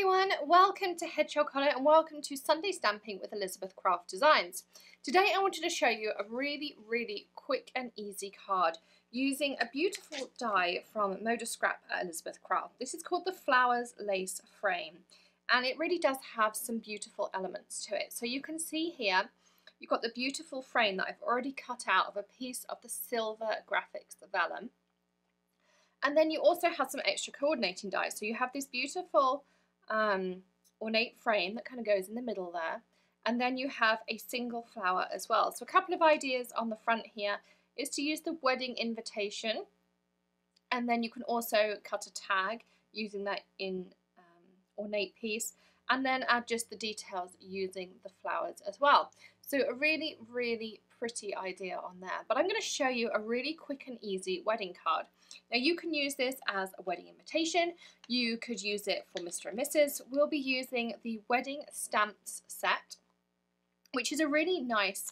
everyone, welcome to Hedgehog and welcome to Sunday Stamping with Elizabeth Craft Designs. Today I wanted to show you a really quick and easy card using a beautiful die from Moda Scrap at Elizabeth Craft. This is called the Flowers Lace Frame and it really does have some beautiful elements to it. So you can see here you've got the beautiful frame that I've already cut out of a piece of the silver Grafix, the Vellum. And then you also have some extra coordinating dies. So you have this beautiful ornate frame that kind of goes in the middle there. And then you have a single flower as well. So a couple of ideas on the front here is to use the wedding invitation. And then you can also cut a tag using that in ornate piece. And then add just the details using the flowers as well. So a really pretty idea on there. But I'm going to show you a really quick and easy wedding card. Now you can use this as a wedding invitation. You could use it for Mr. and Mrs. We'll be using the wedding stamps set, which is a really nice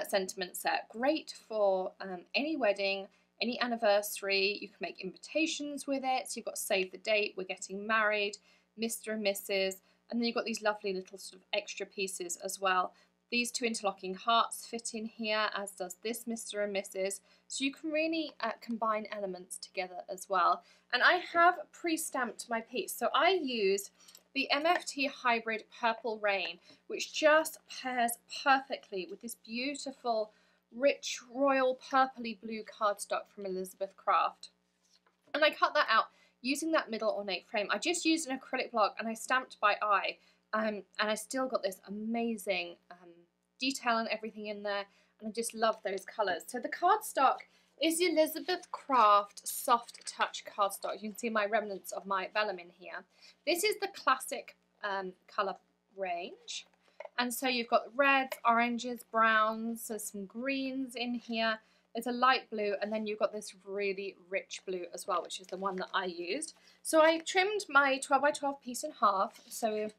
sentiment set. Great for any wedding, any anniversary. You can make invitations with it. So you've got save the date, we're getting married, Mr. and Mrs. And then you've got these lovely little sort of extra pieces as well. These two interlocking hearts fit in here, as does this Mr. and Mrs. So you can really combine elements together as well. And I have pre-stamped my piece. So I used the MFT Hybrid Purple Rain, which just pairs perfectly with this beautiful, rich, royal, purpley blue cardstock from Elizabeth Craft. And I cut that out using that middle ornate frame. I just used an acrylic block and I stamped by eye. And I still got this amazing detail and everything in there, and I just love those colours. So the cardstock is the Elizabeth Craft Soft Touch cardstock. You can see my remnants of my vellum in here. This is the classic colour range, and so you've got reds, oranges, browns, there's some greens in here, there's a light blue, and then you've got this really rich blue as well, which is the one that I used. So I trimmed my 12 by 12 piece in half, so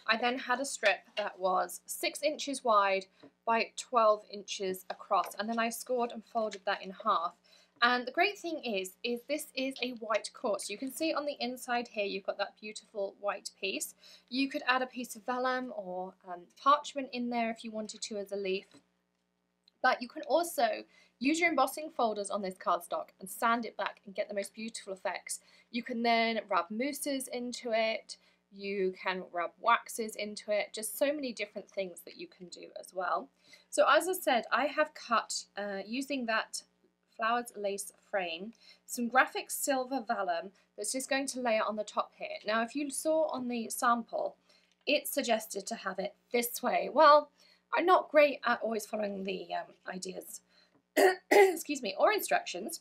I then had a strip that was 6 inches wide by 12 inches across, and then I scored and folded that in half. And the great thing is this is a white cord. So you can see on the inside here you've got that beautiful white piece. You could add a piece of vellum or parchment in there if you wanted to as a leaf. But you can also use your embossing folders on this cardstock and sand it back and get the most beautiful effects. You can then rub mousses into it. You can rub waxes into it, just so many different things that you can do as well. So as I said, I have cut, using that Flowers Lace frame, some Grafix silver vellum that's just going to layer on the top here. Now if you saw on the sample, it suggested to have it this way. Well, I'm not great at always following the ideas, excuse me, or instructions.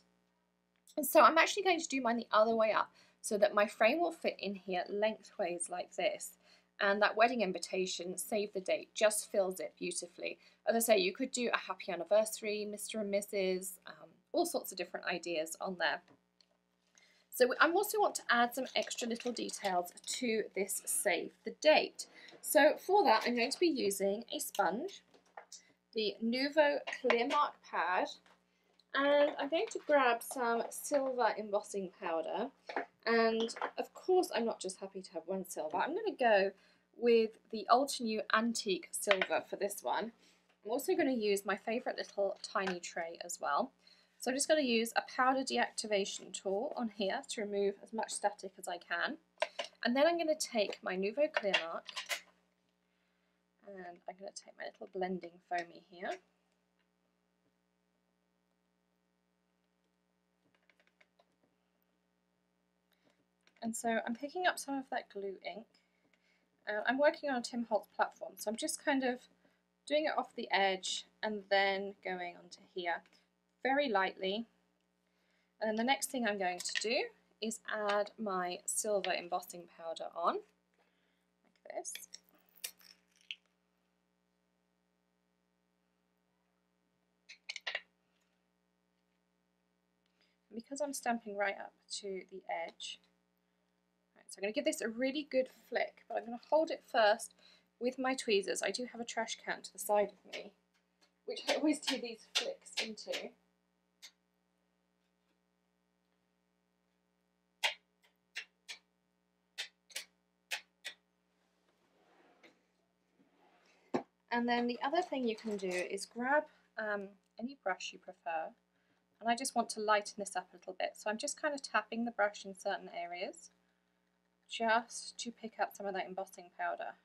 And so I'm actually going to do mine the other way up, so that my frame will fit in here lengthways like this. And that wedding invitation, save the date, just fills it beautifully. As I say, you could do a happy anniversary, Mr. and Mrs., all sorts of different ideas on there. So I also want to add some extra little details to this save the date. So for that, I'm going to be using a sponge, the Nuvo Clear Mark pad, and I'm going to grab some silver embossing powder. And of course I'm not just happy to have one silver, I'm going to go with the Altenew Antique Silver for this one. I'm also going to use my favourite little tiny tray as well. So I'm just going to use a powder deactivation tool on here to remove as much static as I can. And then I'm going to take my Nuvo Clear Mark and I'm going to take my little blending foamy here. And so I'm picking up some of that glue ink. I'm working on a Tim Holtz platform, so I'm just kind of doing it off the edge and then going onto here very lightly. And then the next thing I'm going to do is add my silver embossing powder on, like this. And because I'm stamping right up to the edge, so I'm going to give this a really good flick, but I'm going to hold it first with my tweezers. I do have a trash can to the side of me, which I always do these flicks into. And then the other thing you can do is grab any brush you prefer, and I just want to lighten this up a little bit, so I'm just kind of tapping the brush in certain areas just to pick up some of that embossing powder,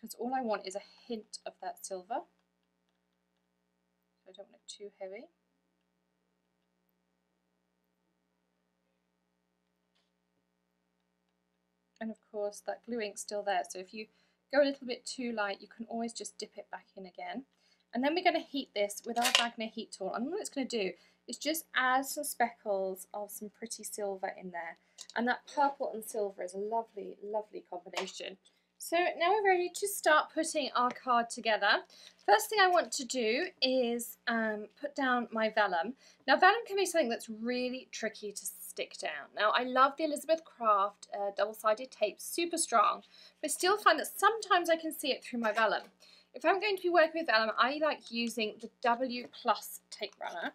because all I want is a hint of that silver, so I don't want it too heavy. And of course that glue ink's still there, so if you go a little bit too light you can always just dip it back in again. And then we're going to heat this with our Wagner heat tool, and what it's going to do is just add some speckles of some pretty silver in there, and that purple and silver is a lovely, lovely combination. So now we're ready to start putting our card together. First thing I want to do is put down my vellum. Now vellum can be something that's really tricky to stick down. Now I love the Elizabeth Craft double-sided tape, super strong, but I still find that sometimes I can see it through my vellum. If I'm going to be working with vellum, I like using the W Plus tape runner,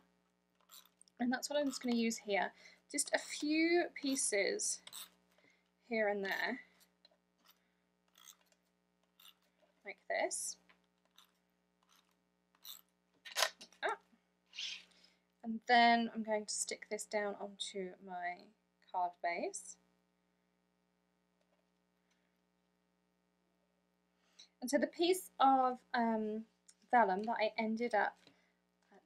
and that's what I'm just going to use here. Just a few pieces here and there, like this. Like that. And then I'm going to stick this down onto my card base. And so the piece of vellum that I ended up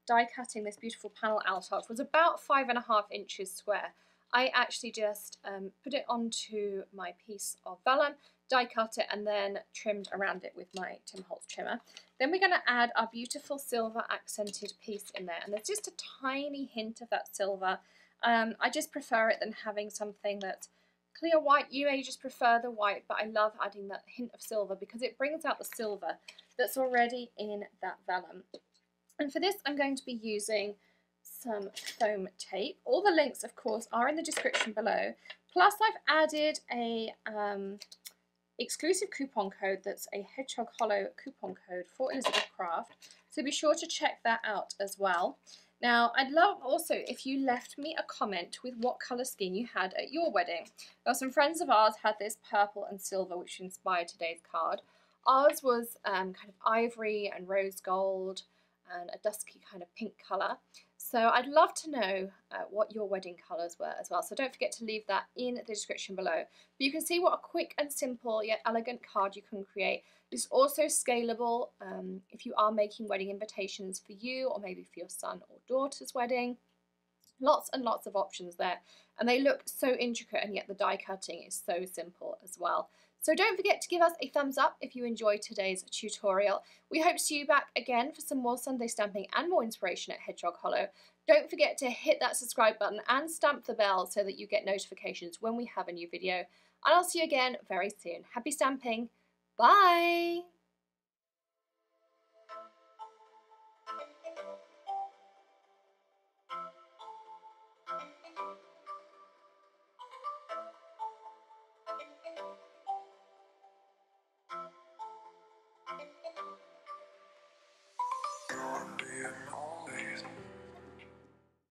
die cutting this beautiful panel out of was about 5.5 inches square. I actually just put it onto my piece of vellum, die cut it, and then trimmed around it with my Tim Holtz trimmer. Then we're going to add our beautiful silver accented piece in there, and there's just a tiny hint of that silver. I just prefer it than having something that's clear white. You may just prefer the white, but I love adding that hint of silver because it brings out the silver that's already in that vellum. And for this I'm going to be using some foam tape. All the links of course are in the description below, plus I've added a exclusive coupon code that's a Hedgehog Hollow coupon code for Elizabeth Craft, so be sure to check that out as well. Now I'd love also if you left me a comment with what colour scheme you had at your wedding. Now some friends of ours had this purple and silver which inspired today's card. Ours was kind of ivory and rose gold and a dusky kind of pink colour. So I'd love to know what your wedding colours were as well. So don't forget to leave that in the description below. But you can see what a quick and simple yet elegant card you can create. It's also scalable if you are making wedding invitations for you or maybe for your son or daughter's wedding. Lots and lots of options there. And they look so intricate, and yet the die cutting is so simple as well. So don't forget to give us a thumbs up if you enjoyed today's tutorial. We hope to see you back again for some more Sunday stamping and more inspiration at Hedgehog Hollow. Don't forget to hit that subscribe button and stamp the bell so that you get notifications when we have a new video. And I'll see you again very soon. Happy stamping. Bye! Can't be always